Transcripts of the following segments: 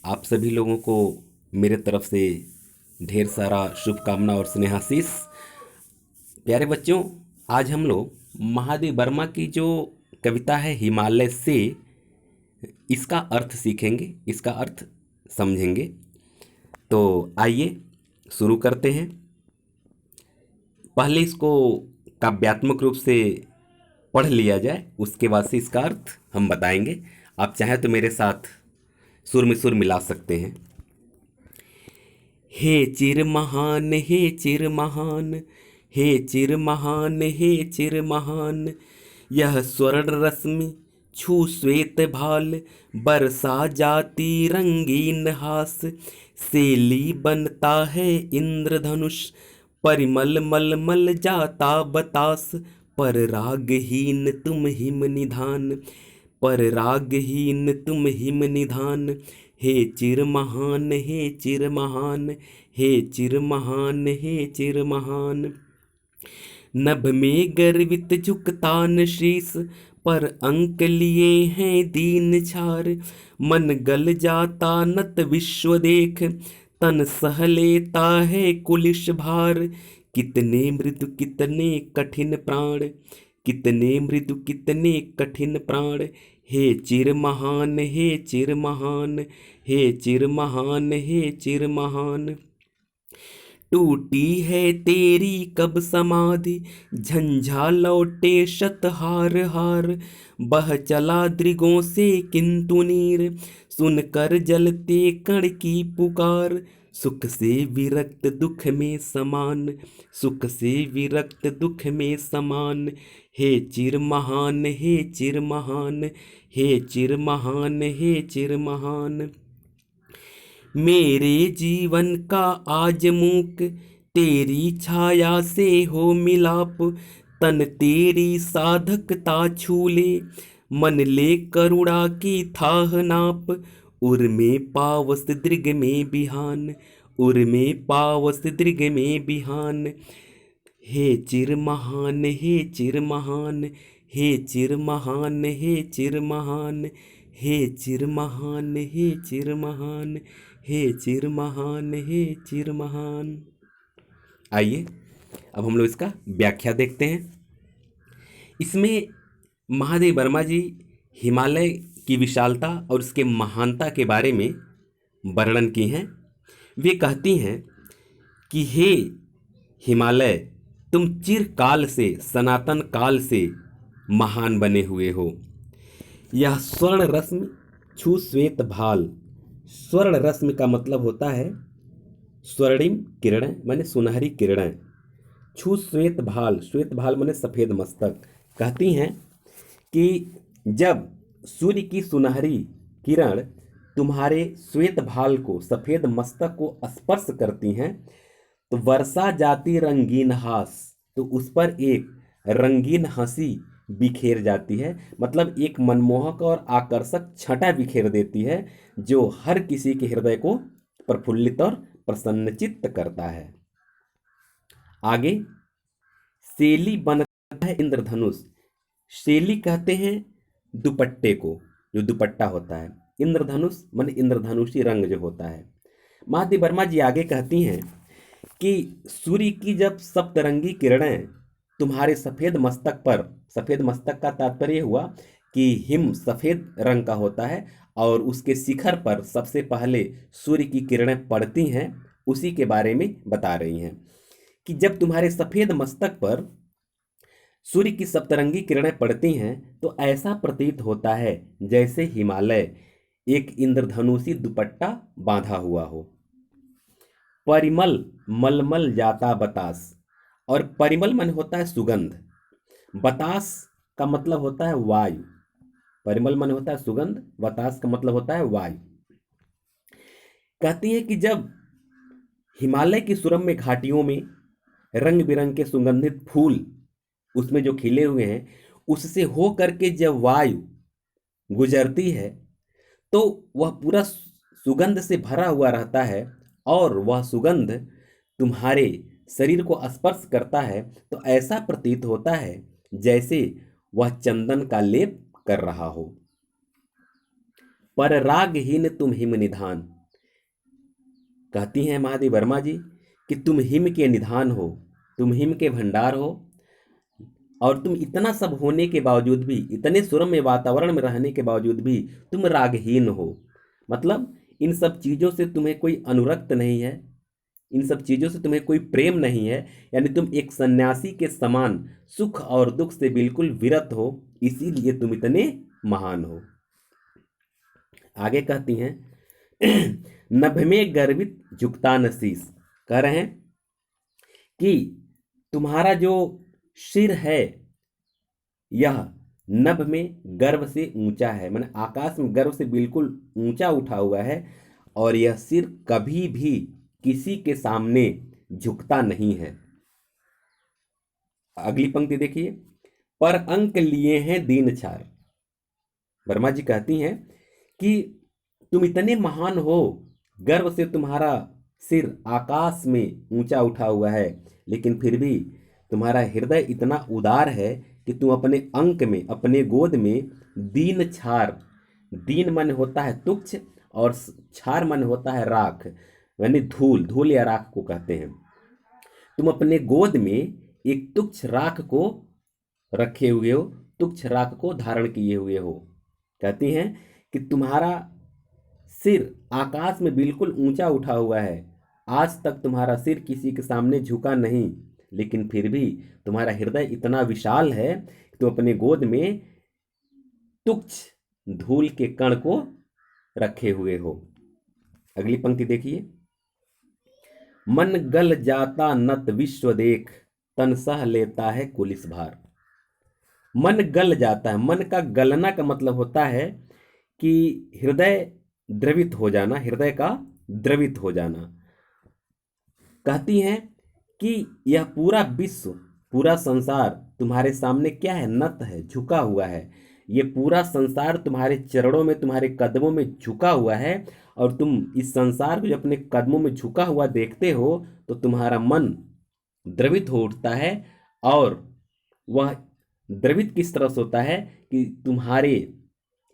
आप सभी लोगों को मेरे तरफ से ढेर सारा शुभकामना और स्नेहाशीष। प्यारे बच्चों, आज हम लोग महादेव वर्मा की जो कविता है हिमालय से, इसका अर्थ सीखेंगे, इसका अर्थ समझेंगे। तो आइए शुरू करते हैं। पहले इसको काव्यात्मक रूप से पढ़ लिया जाए, उसके बाद से इसका अर्थ हम बताएंगे। आप चाहें तो मेरे साथ सुर में सुर मिला सकते हैं। हे चिर महान, हे चिर महान, हे चिर महान, हे चिर महान, यह स्वर्ण रश्मि छू श्वेत भाल, बरसा जाती रंगीन हास, सेली बनता है इंद्रधनुष, परिमल मल मल जाता बतास, पर रागहीन तुम हिम निधान, पर रागहीन तुम हिम निधान, हे चिर महान, हे चिर महान, हे चिर महान, हे चिर महान। नभ में गर्वित झुकतान शीस, पर अंक लिए हैं दीन छार, मन गल जाता नत विश्व देख, तन सह लेता है कुलिश भार, कितने मृदु कितने कठिन प्राण, कितने मृदु कितने कठिन प्राण, हे चिर महान, हे चिर महान, हे चिर महान, हे चिर महान। टूटी है तेरी कब समाधि, झंझा लौटे शत हार हार, बह चला दृगों से किंतु नीर, सुनकर जलते कण की पुकार, सुख से विरक्त दुख में समान, सुख से विरक्त दुख में समान, हे चिर महान, हे चिर महान, हे चिर महान, हे चिर महान। मेरे जीवन का आज मूक, तेरी छाया से हो मिलाप, तन तेरी साधकता छू ले, मन ले करुणा की थाह नाप, उर में पावस दृग में बिहान, उर में पावस दृग में बिहान, हे चिर महान, हे चिर महान, हे चिर महान, हे चिर महान, हे चिर महान, हे चिर महान, हे चिर महान, हे चिर महान। आइए अब हम लोग इसका व्याख्या देखते हैं। इसमें महादेव वर्मा जी हिमालय की विशालता और उसके महानता के बारे में वर्णन की हैं। वे कहती हैं कि हे हिमालय, तुम चिरकाल से, सनातन काल से महान बने हुए हो। यह स्वर्ण रश्मि छू श्वेत भाल, स्वर्ण रश्मि का मतलब होता है स्वर्णिम किरणें, माने सुनहरी किरणें। छू श्वेत भाल, श्वेत भाल माने सफ़ेद मस्तक। कहती हैं कि जब सूर्य की सुनहरी किरण तुम्हारे श्वेत भाल को, सफ़ेद मस्तक को स्पर्श करती हैं, तो वर्षा जाती रंगीन हास, तो उस पर एक रंगीन हंसी बिखेर जाती है। मतलब एक मनमोहक और आकर्षक छटा बिखेर देती है, जो हर किसी के हृदय को प्रफुल्लित और प्रसन्नचित्त करता है। आगे, शैली बनता है इंद्रधनुष। शैली कहते हैं दुपट्टे को, जो दुपट्टा होता है। इंद्रधनुष मन इंद्रधनुषी रंग जो होता है। महादेव वर्मा जी आगे कहती हैं कि सूर्य की जब सप्तरंगी किरणें तुम्हारे सफ़ेद मस्तक पर, सफ़ेद मस्तक का तात्पर्य हुआ कि हिम सफ़ेद रंग का होता है, और उसके शिखर पर सबसे पहले सूर्य की किरणें पड़ती हैं, उसी के बारे में बता रही हैं कि जब तुम्हारे सफ़ेद मस्तक पर सूर्य की सप्तरंगी किरणें पड़ती हैं, तो ऐसा प्रतीत होता है जैसे हिमालय एक इंद्रधनुषी दुपट्टा बांधा हुआ हो। परिमल मलमल जाता बतास, और परिमल मन होता है सुगंध, बतास का मतलब होता है वायु। परिमल मन होता है सुगंध, बतास का मतलब होता है वायु। कहती है कि जब हिमालय की सुरम्य घाटियों में रंग बिरंग के सुगंधित फूल उसमें जो खिले हुए हैं, उससे हो करके जब वायु गुजरती है, तो वह पूरा सुगंध से भरा हुआ रहता है, और वह सुगंध तुम्हारे शरीर को स्पर्श करता है, तो ऐसा प्रतीत होता है जैसे वह चंदन का लेप कर रहा हो। पर रागहीन तुम हिम निधान। कहती हैं महादेवी वर्मा जी कि तुम हिम के निधान हो, तुम हिम के भंडार हो, और तुम इतना सब होने के बावजूद भी, इतने सुरम्य वातावरण में रहने के बावजूद भी तुम रागहीन हो। मतलब इन सब चीज़ों से तुम्हें कोई अनुरक्त नहीं है, इन सब चीज़ों से तुम्हें कोई प्रेम नहीं है, यानी तुम एक सन्यासी के समान सुख और दुख से बिल्कुल विरत हो, इसीलिए तुम इतने महान हो। आगे कहती हैं नभ में गर्वित झुकता न शीस। कह रहे हैं कि तुम्हारा जो सिर है यह नभ में गर्व से ऊंचा है, माने आकाश में गर्व से बिल्कुल ऊंचा उठा हुआ है, और यह सिर कभी भी किसी के सामने झुकता नहीं है। अगली पंक्ति देखिए, पर अंक लिए हैं दीन छार। वर्मा जी कहती हैं कि तुम इतने महान हो, गर्व से तुम्हारा सिर आकाश में ऊंचा उठा हुआ है, लेकिन फिर भी तुम्हारा हृदय इतना उदार है कि तुम अपने अंक में, अपने गोद में दीन छार, दीन मन होता है तुच्छ और छार मन होता है राख, यानी धूल, धूल या राख को कहते हैं। तुम अपने गोद में एक तुच्छ राख को रखे हुए हो, तुच्छ राख को धारण किए हुए हो। कहती हैं कि तुम्हारा सिर आकाश में बिल्कुल ऊंचा उठा हुआ है, आज तक तुम्हारा सिर किसी के सामने झुका नहीं, लेकिन फिर भी तुम्हारा हृदय इतना विशाल है कि तुम अपने गोद में तुच्छ धूल के कण को रखे हुए हो। अगली पंक्ति देखिए, मन गल जाता नत विश्व देख, तन सह लेता है कुलिस भार। मन गल जाता है, मन का गलना का मतलब होता है कि हृदय द्रवित हो जाना, हृदय का द्रवित हो जाना। कहती हैं कि यह पूरा विश्व, पूरा संसार तुम्हारे सामने क्या है, नत है, झुका हुआ है। ये पूरा संसार तुम्हारे चरणों में, तुम्हारे कदमों में झुका हुआ है, और तुम इस संसार को जब अपने कदमों में झुका हुआ देखते हो तो तुम्हारा मन द्रवित हो उठता है। और वह द्रवित किस तरह से होता है कि तुम्हारे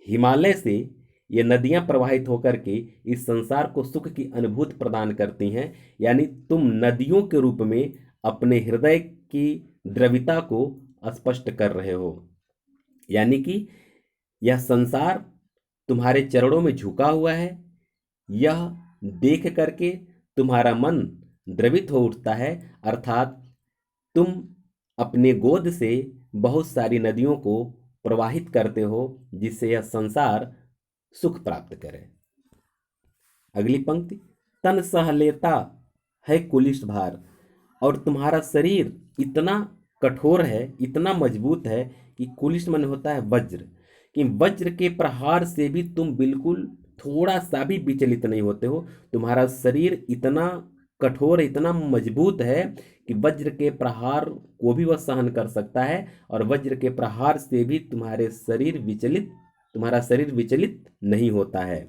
हिमालय से ये नदियां प्रवाहित होकर के इस संसार को सुख की अनुभूति प्रदान करती हैं, यानी तुम नदियों के रूप में अपने हृदय की द्रविता को स्पष्ट कर रहे हो। यानी कि यह संसार तुम्हारे चरणों में झुका हुआ है, यह देख करके तुम्हारा मन द्रवित हो उठता है, अर्थात तुम अपने गोद से बहुत सारी नदियों को प्रवाहित करते हो, जिससे यह संसार सुख प्राप्त करे। अगली पंक्ति, तन सह लेता है कुलिश भार। और तुम्हारा शरीर इतना कठोर है, इतना मजबूत है कि कुलिश मन होता है वज्र, कि वज्र के प्रहार से भी तुम बिल्कुल थोड़ा सा भी विचलित नहीं होते हो। तुम्हारा शरीर इतना कठोर, इतना मजबूत है कि वज्र के प्रहार को भी वह सहन कर सकता है, और वज्र के प्रहार से भी तुम्हारा शरीर विचलित नहीं होता है।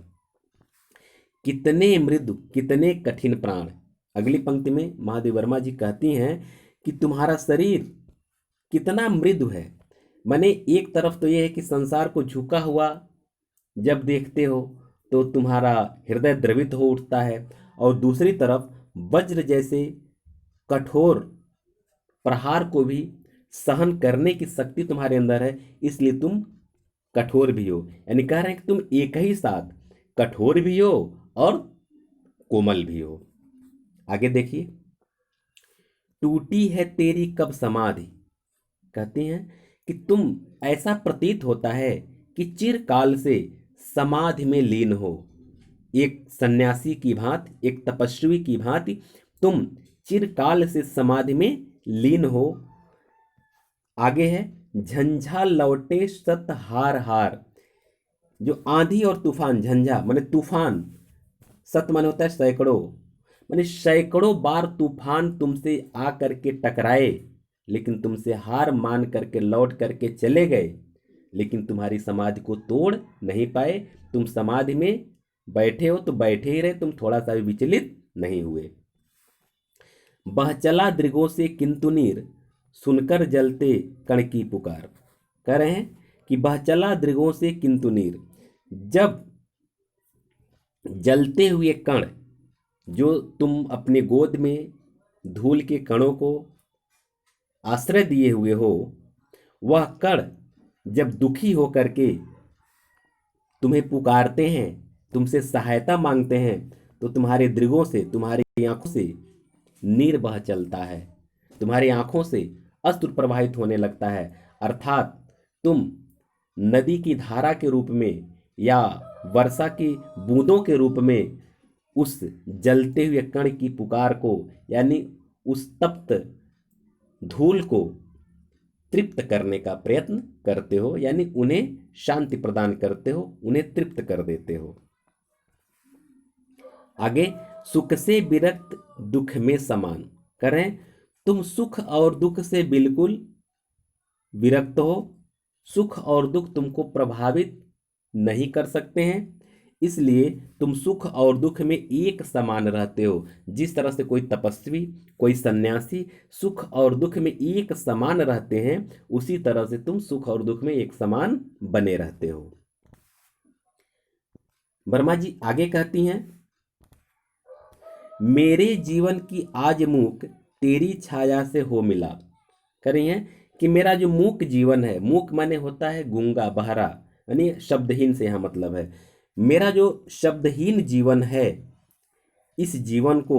कितने मृदु, कितने कठिन प्राण। अगली पंक्ति में महादेवी वर्मा जी कहती हैं कि तुम्हारा शरीर कितना मृदु है। माने एक तरफ तो यह है कि संसार को झुका हुआ जब देखते हो तो तुम्हारा हृदय द्रवित हो उठता है, और दूसरी तरफ वज्र जैसे कठोर प्रहार को भी सहन करने की शक्ति तुम्हारे अंदर है, इसलिए तुम कठोर भी हो। यानी कह रहे हैं कि तुम एक ही साथ कठोर भी हो और कोमल भी हो। आगे देखिए, टूटी है तेरी कब समाधि। कहती हैं कि तुम, ऐसा प्रतीत होता है कि चिरकाल से समाधि में लीन हो, एक सन्यासी की भांति, एक तपस्वी की भांति तुम चिरकाल से समाधि में लीन हो। आगे है, झंझा लौटे सत हार हार। जो आंधी और तूफान, झंझा माने तूफान, सत माने होता है सैकड़ों, माने सैकड़ों बार तूफान तुमसे आ करके टकराए, लेकिन तुमसे हार मान करके लौट करके चले गए, लेकिन तुम्हारी समाधि को तोड़ नहीं पाए। तुम समाधि में बैठे हो तो बैठे ही रहे, तुम थोड़ा सा भी विचलित नहीं हुए। बह चला दृगों से किंतु नीर, सुनकर जलते कण की पुकार। कह रहे हैं कि बह चला दृगों से किंतु नीर, जब जलते हुए कण, जो तुम अपने गोद में धूल के कणों को आश्रय दिए हुए हो, वह कण जब दुखी होकर के तुम्हें पुकारते हैं, तुमसे सहायता मांगते हैं, तो तुम्हारे दृगों से, तुम्हारी आंखों से नीर बह चलता है, तुम्हारी आंखों से अश्रु प्रवाहित होने लगता है। अर्थात तुम नदी की धारा के रूप में या वर्षा की बूंदों के रूप में उस जलते हुए कण की पुकार को, यानी उस तप्त धूल को तृप्त करने का प्रयत्न करते हो, यानी उन्हें शांति प्रदान करते हो, उन्हें तृप्त कर देते हो। आगे, सुख से विरक्त दुख में समान करें। तुम सुख और दुख से बिल्कुल विरक्त हो, सुख और दुख तुमको प्रभावित नहीं कर सकते हैं, इसलिए तुम सुख और दुख में एक समान रहते हो। जिस तरह से कोई तपस्वी, कोई सन्यासी सुख और दुख में एक समान रहते हैं, उसी तरह से तुम सुख और दुख में एक समान बने रहते हो। वर्मा जी आगे कहती हैं, मेरे जीवन की आज मूक तेरी छाया से हो मिला। कह रही हैं कि मेरा जो मूक जीवन है, मूक माने होता है गूंगा, बहरा, यानी शब्दहीन से यहाँ मतलब है। मेरा जो शब्दहीन जीवन है, इस जीवन को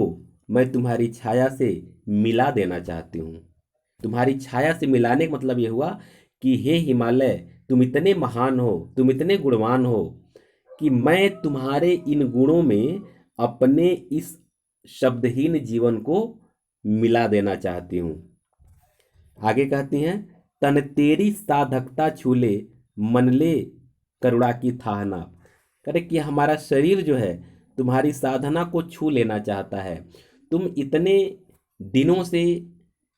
मैं तुम्हारी छाया से मिला देना चाहती हूँ। तुम्हारी छाया से मिलाने का मतलब ये हुआ कि हे हिमालय, तुम इतने महान हो, तुम इतने गुणवान हो कि मैं तुम्हारे इन गुणों में अपने इस शब्दहीन जीवन को मिला देना चाहती हूँ। आगे कहती हैं, तन तेरी साधकता छूले, मन ले करुणा की थाहना। करे कि हमारा शरीर जो है तुम्हारी साधना को छू लेना चाहता है। तुम इतने दिनों से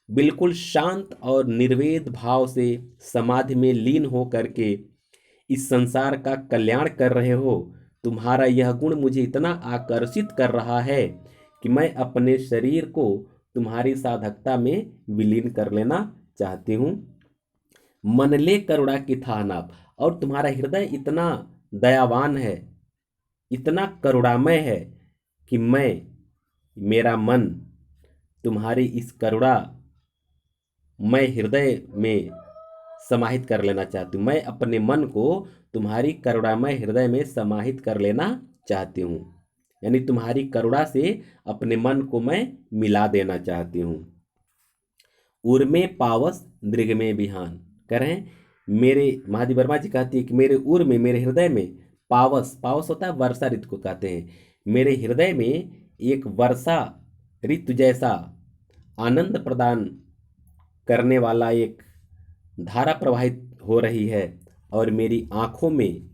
बिल्कुल शांत और निर्वेद भाव से समाधि में लीन हो करके इस संसार का कल्याण कर रहे हो। तुम्हारा यह गुण मुझे इतना आकर्षित कर रहा है कि मैं अपने शरीर को तुम्हारी साधकता में विलीन कर लेना चाहती हूँ। मन ले करुणा की थाहनाप, और तुम्हारा हृदय इतना दयावान है, इतना करुणामय है कि मेरा मन तुम्हारी इस करुणा मैं हृदय में समाहित कर लेना चाहती हूँ। मैं अपने मन को तुम्हारी करुणामय हृदय में समाहित कर लेना चाहती हूँ, यानी तुम्हारी करुणा से अपने मन को मैं मिला देना चाहती हूँ। उर्मे पावस दृग में बिहान करें। मेरे महादेव वर्मा जी कहती है कि मेरे उर में, मेरे हृदय में पावस, पावस होता है वर्षा ऋतु को कहते हैं, मेरे हृदय में एक वर्षा ऋतु जैसा आनंद प्रदान करने वाला एक धारा प्रवाहित हो रही है, और मेरी आंखों में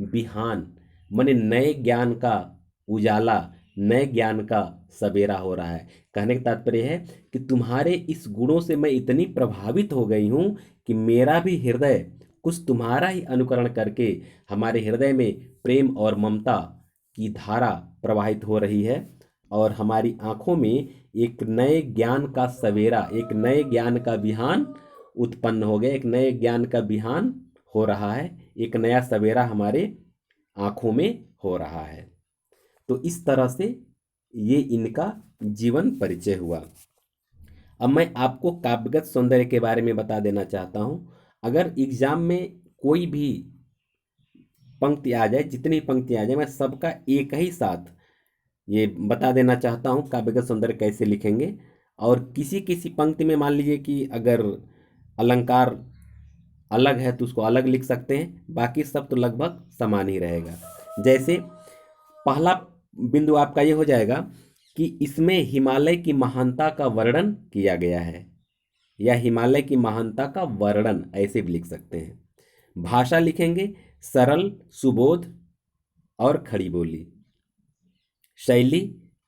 बिहान माने नए ज्ञान का उजाला, नए ज्ञान का सवेरा हो रहा है। कहने का तात्पर्य है कि तुम्हारे इस गुणों से मैं इतनी प्रभावित हो गई हूँ कि मेरा भी हृदय कुछ तुम्हारा ही अनुकरण करके हमारे हृदय में प्रेम और ममता की धारा प्रवाहित हो रही है, और हमारी आंखों में एक नए ज्ञान का सवेरा, एक नए ज्ञान का बिहान उत्पन्न हो गया, एक नए ज्ञान का बिहान हो रहा है, एक नया सवेरा हमारे आंखों में हो रहा है। तो इस तरह से ये इनका जीवन परिचय हुआ। अब मैं आपको काव्यगत सौंदर्य के बारे में बता देना चाहता हूँ। अगर एग्जाम में कोई भी पंक्ति आ जाए, जितनी पंक्ति आ जाए, मैं सबका एक ही साथ ये बता देना चाहता हूँ काव्यगत सौंदर्य कैसे लिखेंगे। और किसी किसी पंक्ति में मान लीजिए कि अगर अलंकार अलग है तो उसको अलग लिख सकते हैं, बाकी सब तो लगभग समान ही रहेगा। जैसे पहला बिंदु आपका ये हो जाएगा कि इसमें हिमालय की महानता का वर्णन किया गया है, या हिमालय की महानता का वर्णन ऐसे भी लिख सकते हैं। भाषा लिखेंगे सरल, सुबोध और खड़ी बोली। शैली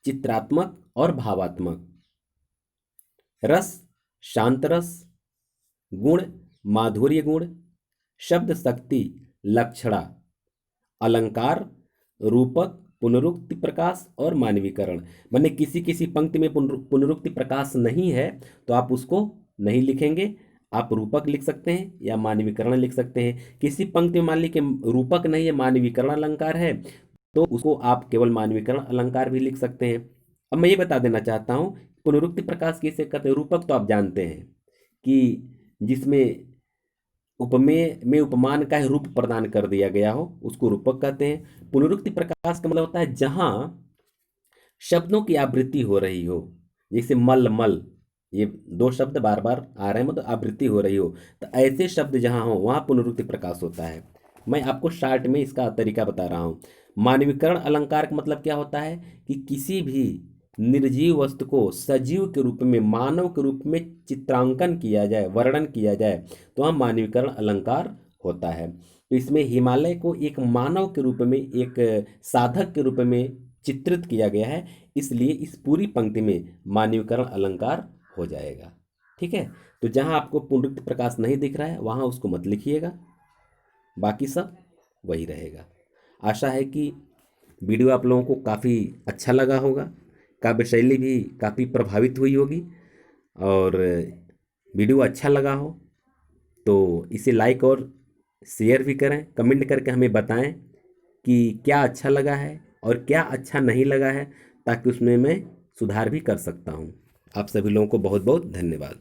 चित्रात्मक और भावात्मक। रस शांत रस। गुण माधुर्य गुण। शब्द शक्ति लक्षणा। अलंकार रूपक पुनरुक्ति प्रकाश और मानवीकरण। माने किसी किसी पंक्ति में पुनरुक्ति प्रकाश नहीं है तो आप उसको नहीं लिखेंगे, आप रूपक लिख सकते हैं या मानवीकरण लिख सकते हैं। किसी पंक्ति में मान ली कि रूपक नहीं है, मानवीकरण अलंकार है, तो उसको आप केवल मानवीकरण अलंकार भी लिख सकते हैं। अब मैं ये बता देना चाहता हूँ, पुनरुक्ति प्रकाश किसे कहते हैं। रूपक तो आप जानते हैं कि जिसमें उपमेय में उपमान का ही रूप प्रदान कर दिया गया हो उसको रूपक कहते हैं। पुनरुक्ति प्रकाश का मतलब होता है जहां शब्दों की आवृत्ति हो रही हो, जैसे मल मल, ये दो शब्द बार बार आ रहे हैं, मतलब आवृत्ति हो रही हो, तो ऐसे शब्द जहां हो वहां पुनरुक्ति प्रकाश होता है। मैं आपको शार्ट में इसका तरीका बता रहा हूं। मानवीकरण अलंकार का मतलब क्या होता है कि किसी भी निर्जीव वस्तु को सजीव के रूप में, मानव के रूप में चित्रांकन किया जाए, वर्णन किया जाए, तो वहाँ मानवीकरण अलंकार होता है। तो इसमें हिमालय को एक मानव के रूप में, एक साधक के रूप में चित्रित किया गया है, इसलिए इस पूरी पंक्ति में मानवीकरण अलंकार हो जाएगा। ठीक है, तो जहाँ आपको पुनरुक्ति प्रकाश नहीं दिख रहा है वहाँ उसको मत लिखिएगा, बाकी सब वही रहेगा। आशा है कि वीडियो आप लोगों को काफ़ी अच्छा लगा होगा, काव्य शैली भी काफ़ी प्रभावित हुई होगी, और वीडियो अच्छा लगा हो तो इसे लाइक और शेयर भी करें, कमेंट करके हमें बताएं कि क्या अच्छा लगा है और क्या अच्छा नहीं लगा है, ताकि उसमें मैं सुधार भी कर सकता हूं। आप सभी लोगों को बहुत बहुत धन्यवाद।